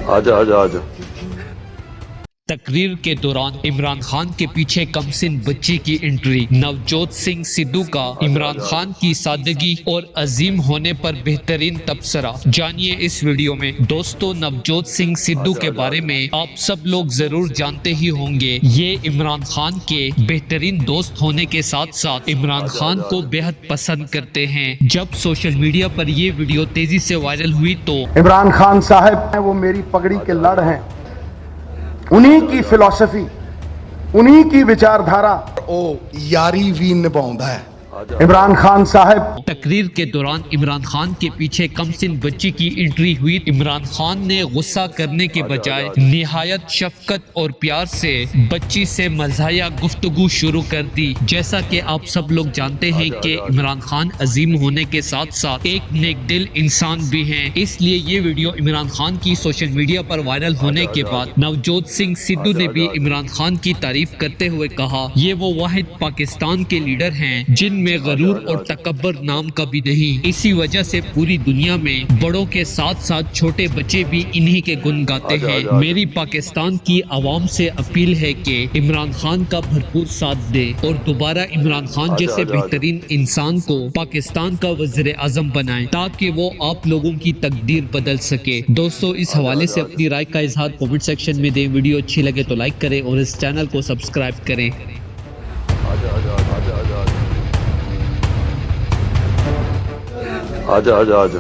आजा आजा आजा। तकरीर के दौरान इमरान खान के पीछे कमसिन बच्ची की एंट्री। नवजोत सिंह सिद्धू का इमरान खान की सादगी और अजीम होने पर बेहतरीन तबसरा। जानिए इस वीडियो में। दोस्तों, नवजोत सिंह सिद्धू के बारे में आप सब लोग जरूर जानते ही होंगे। ये इमरान खान के बेहतरीन दोस्त होने के साथ साथ इमरान खान को बेहद पसंद करते हैं। जब सोशल मीडिया पर ये वीडियो तेजी से वायरल हुई तो इमरान खान साहब वो मेरी पगड़ी के लड़ हैं, उन्हीं की फिलॉसफी, उन्हीं की विचारधारा ओ यारी भी निभाउंदा है। इमरान खान साहब। तकरीर के दौरान इमरान खान के पीछे कमसिन बच्ची की एंट्री हुई। इमरान खान ने गुस्सा करने के बजाय निहायत शफकत और प्यार से बच्ची से मज़ाहिया गुफ्तगू शुरू कर दी। जैसा कि आप सब लोग जानते हैं कि इमरान खान अजीम होने के साथ साथ एक नेक दिल इंसान भी हैं। इसलिए ये वीडियो इमरान खान की सोशल मीडिया पर वायरल होने के बाद नवजोत सिंह सिद्धू ने भी इमरान खान की तारीफ करते हुए कहा, ये वो वाहिद पाकिस्तान के लीडर हैं जिनमें गरूर और तकब्बर नाम का भी नहीं। इसी वजह से पूरी दुनिया में बड़ों के साथ साथ छोटे बच्चे भी इन्हीं के गुण गाते हैं। मेरी पाकिस्तान की आवाम से अपील है कि इमरान खान का भरपूर साथ दे और दोबारा इमरान खान जैसे बेहतरीन इंसान को पाकिस्तान का वज़ीर आज़म बनाएं ताकि वो आप लोगों की तकदीर बदल सके। दोस्तों, इस हवाले से अपनी राय का इजहार कमेंट सेक्शन में दें। वीडियो अच्छी लगे तो लाइक करें और इस चैनल को सब्सक्राइब करें। आजा आजा आजा।